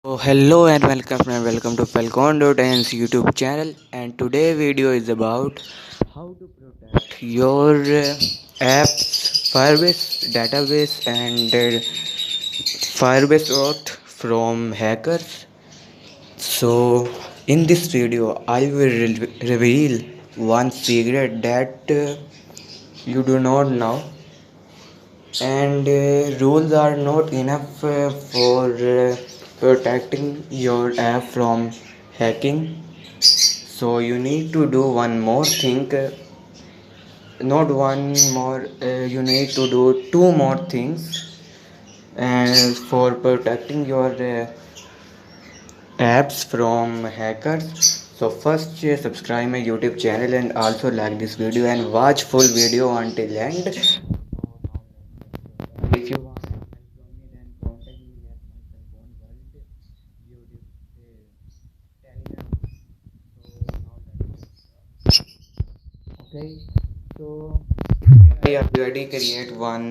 Hello and welcome to Falcon.n's YouTube channel, and today video is about how to protect your apps, Firebase database and Firebase auth from hackers. So in this video I will reveal one secret that you do not know, and rules are not enough for protecting your app from hacking. So you need to do one more thing, not one more, you need to do two more things and for protecting your apps from hackers. So first, subscribe my YouTube channel and also like this video and watch full video until end. If you want help from me, then contact me at my cell phone world YouTube Telegram. So now let's start. Okay, so I already create one.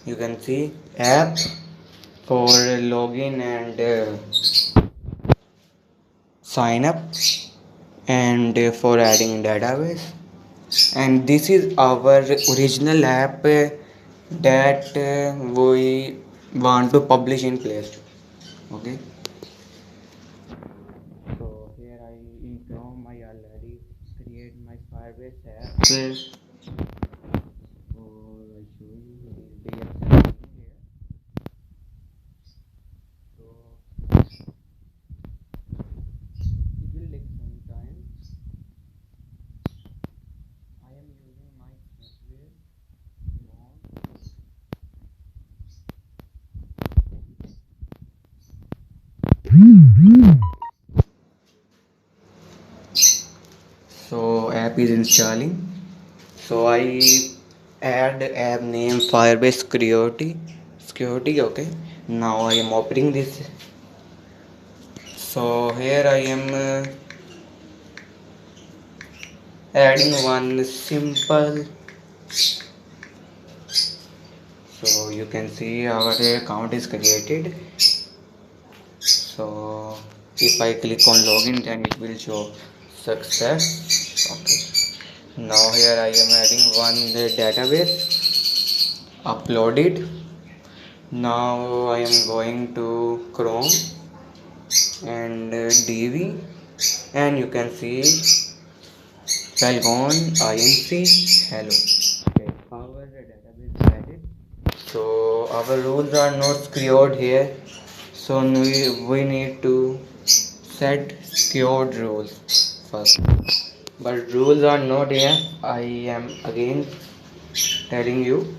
You can see app for login and sign up and for adding database, and this is our original app that we want to publish in Play Store. Okay, so here I in Chrome I already create my Firebase app. So I show you the DXL here. So it will take some time. I am using my software Chrome. So app is installing. So I add app name Firebase security. Okay, now I am opening this. So here I am adding one simple. So you can see our account is created. So if I click on login, then it will show success. Okay, now here I am adding one database uploaded. Now I am going to Chrome and DV, and you can see Falcon INC hello. Okay, our database is added. So our rules are not secured here. So we need to set secured rules first. But rules are not here. I am again telling you.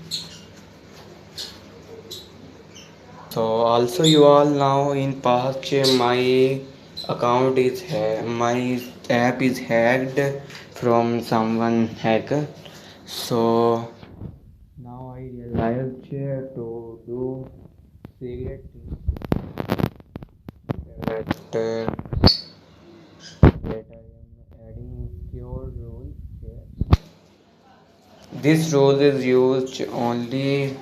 So also you all know in past my account is my app is hacked from someone hacker. So now I realized to do secret things that I am adding secure rules here. This rule is used only.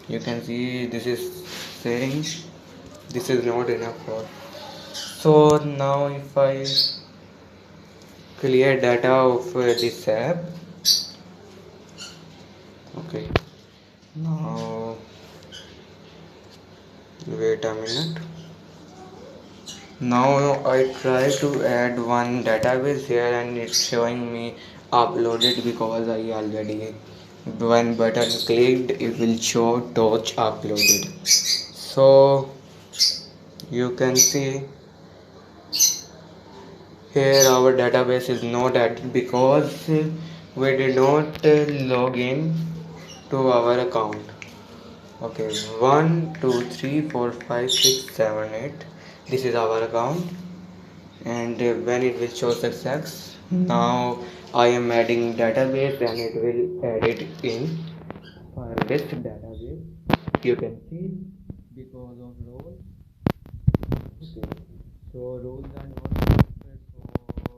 You can see this is saying this is not enough for. So now if I clear data of this app. Okay, now wait a minute. Now I try to add one database here and it's showing me uploaded because I already one button clicked, it will show touch uploaded. So you can see here our database is not added because we did not log in to our account. Okay, 1 2 3 4 5 6 7 8, this is our account, and when it will show success, now I am adding database and it will add it in Firebase database. You can see because of role. Okay, so roles are not perfect. So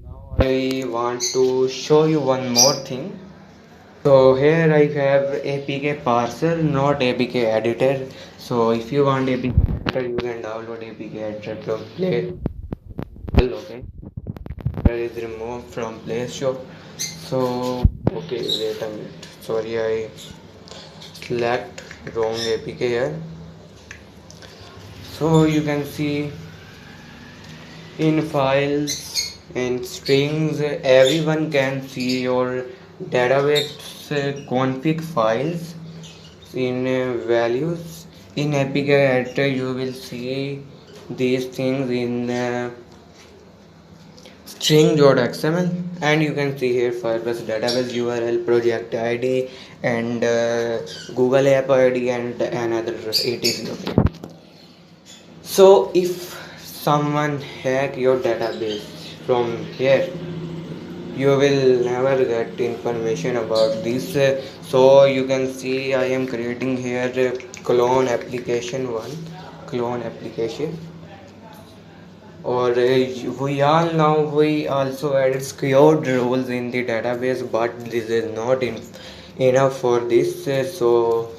now I want to show you one more thing. So here I have APK parser, not APK editor. So if you want APK editor, you can download APK editor from Play. Okay, that is removed from Play Store. So okay, wait a minute. Sorry, I select wrong APK here. So you can see in files and strings, everyone can see your database config files in values. In APK editor you will see these things in string.xml, and you can see here Firebase database URL, project ID, and Google app ID, and another etc. So if someone hack your database from here, you will never get information about this. So you can see I am creating here clone application one, clone application. Or we all know we also added secured rules in the database, but this is not enough for this. So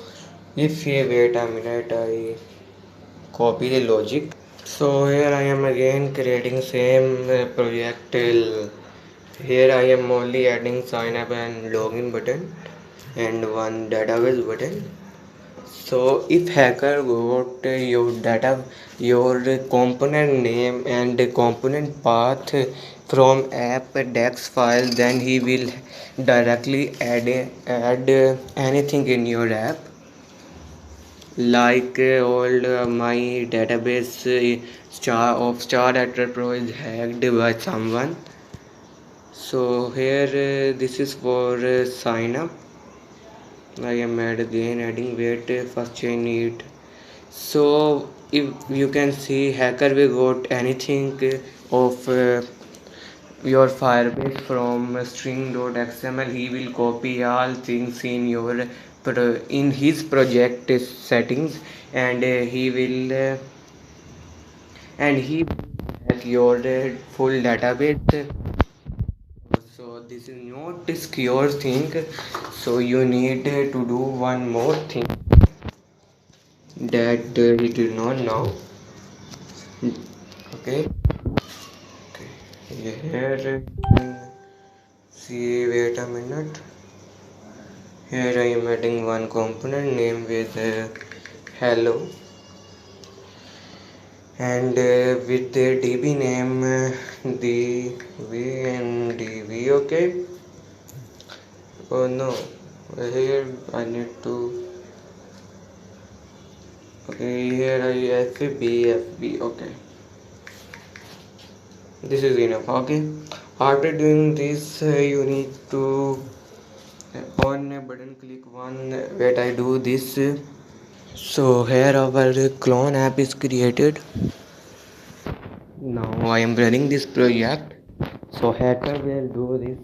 if you wait a minute, I copy the logic. So here I am again creating same project. Here I am only adding sign up and login button and one database button. So if hacker got your data, your component name and component path from app dex file, then he will directly add anything in your app, like all my database star actor pro is hacked by someone. So here this is for sign up. I am adding wait first chain need. So if you can see hacker will got anything of your Firebase from string.xml, he will copy all things in your in his project settings, and he will hack your full database. So this is not a secure thing, so you need to do one more thing that he did not know. Okay, here see, wait a minute. Here I am adding one component name with hello, and with the db name dv and dv. Okay, oh no, here I need to, okay, here I fb. Okay, this is enough. Okay, after doing this you need to on a button click one. Wait, I do this. So here our clone app is created. Now I am running this project. So hacker will do this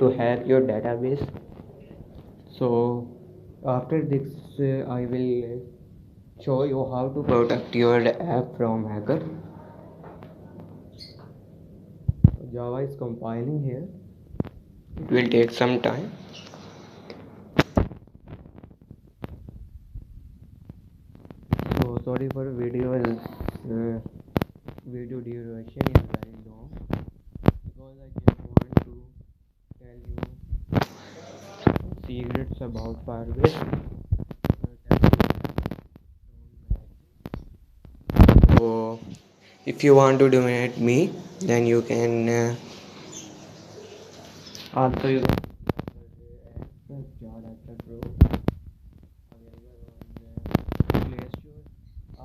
to hack your database. So after this I will show you how to protect your app from hacker. Java is compiling here. It will take some time. So sorry for video. Video duration is very long because I just want to tell you secrets about Firebase. So if you want to donate me, then you can also you can Play Store. I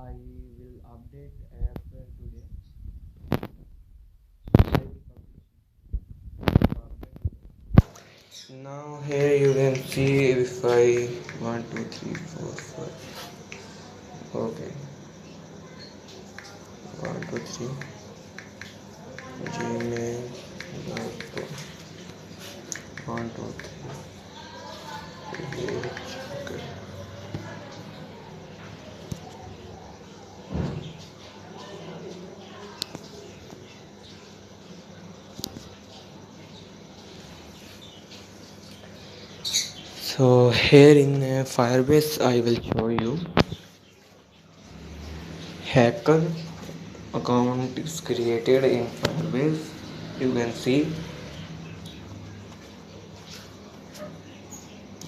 will update app today. Now here you can see if I 1 2 3 4 5. Okay, 1 2 3 gmail.com 1 2 3. Okay. So here in Firebase I will show you hacker account is created in Firebase. You can see,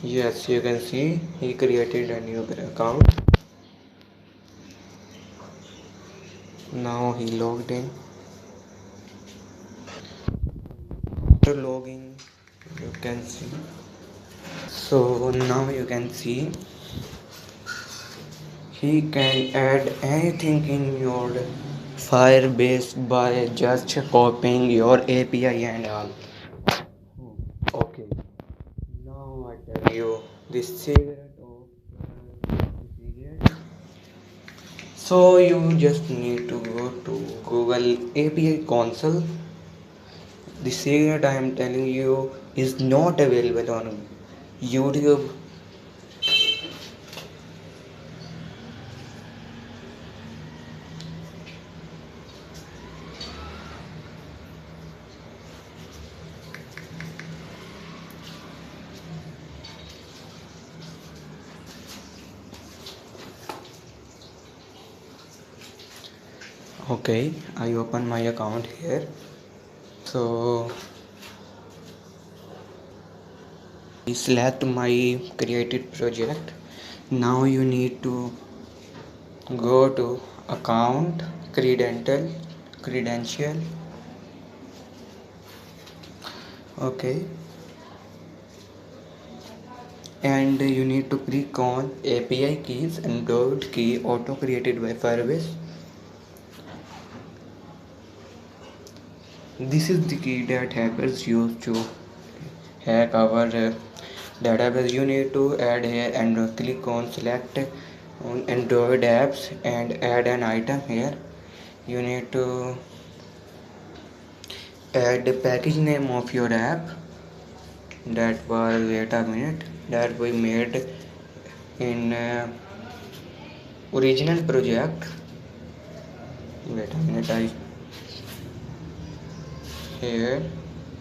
yes, you can see he created a new account. Now he logged in. After logging, you can see. So now you can see he can add anything in your Firebase by just copying your API and all. Okay, now I tell you the secret of secret. So you just need to go to Google API console. The secret I am telling you is not available on YouTube. Okay, I open my account here. So I select my created project. Now you need to go to account credential. Okay, and you need to click on API keys and Android key auto created by Firebase. This is the key that hackers use to hack our database. You need to add here and click on select on Android apps and add an item here. You need to add the package name of your app. That was, wait a minute, that we made in original project. Wait a minute, I here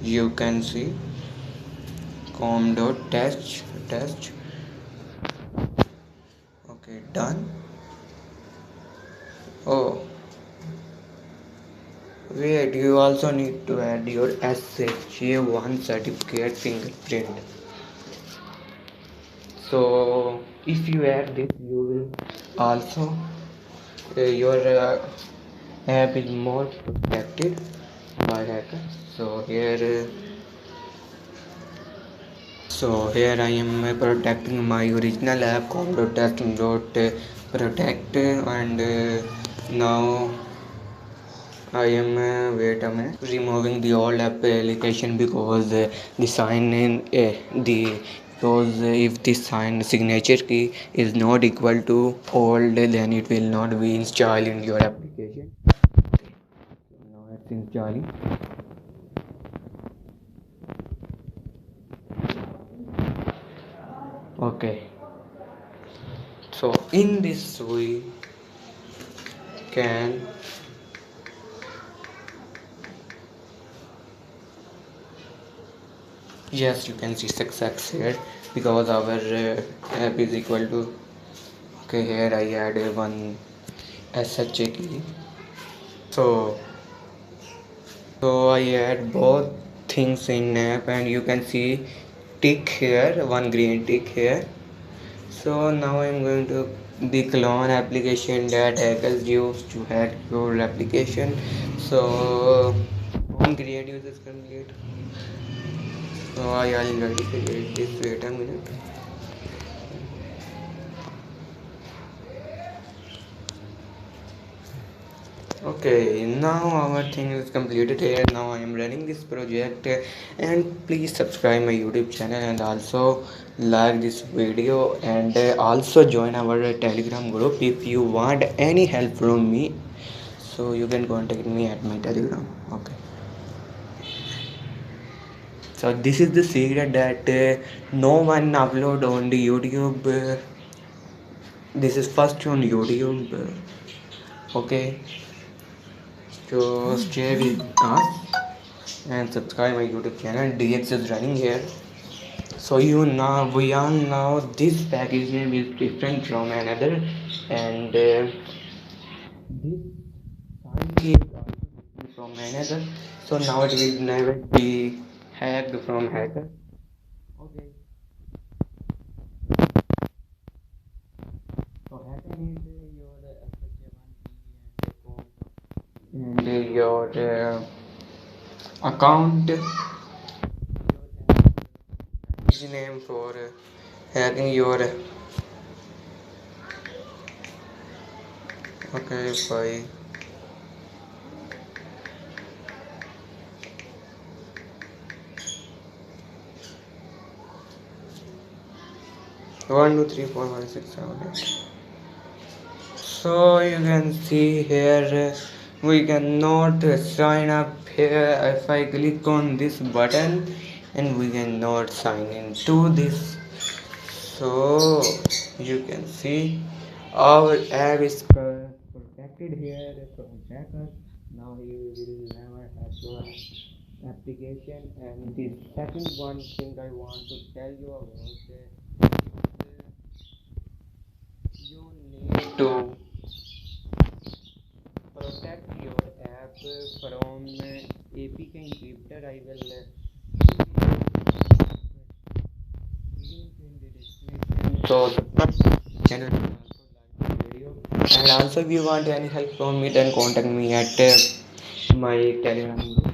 you can see com.test. Okay, done. Oh wait, you also need to add your SHA1 certificate fingerprint. So if you add this, you will also your app is more protected by hackers. So here I am protecting my original app com.test.protect, and now I am wait a minute, removing the old application because the sign in the because if the sign signature key is not equal to old, then it will not be installed in your application. Now it's installing. Okay, so in this we can yes, you can see success here because our app is equal to. Okay, here I add one SHA key. So I add both things in app, and you can see tick here, one green tick here. So now I'm going to the clone application that hackers use to hack your application. So on create users complete. So I already create this. Wait a minute. Okay, now our thing is completed here. Now I am running this project, and please subscribe my YouTube channel and also like this video, and also join our Telegram group if you want any help from me. So you can contact me at my Telegram. Okay. So this is the secret that no one upload on the YouTube. This is first on YouTube. Okay. So stay with us and subscribe my YouTube channel. DX is running here. So we all know this package name is different from another, and this file key is also different from another. So now it will never be hacked from hacker. Okay. So hacker is your SHA1 and your account name for hacking your okay fine. One, two, three, four, five, six, seven, eight. So you can see here we cannot sign up here. If I click on this button and we cannot sign into this, so you can see our app is protected here from hackers. Now you will never have your application. And the second one thing I want to tell you about you need to protect your app from APK encryptor. I will link in the description. So the channel will also like the video. And also if you want any help from me, then contact me at my Telegram group.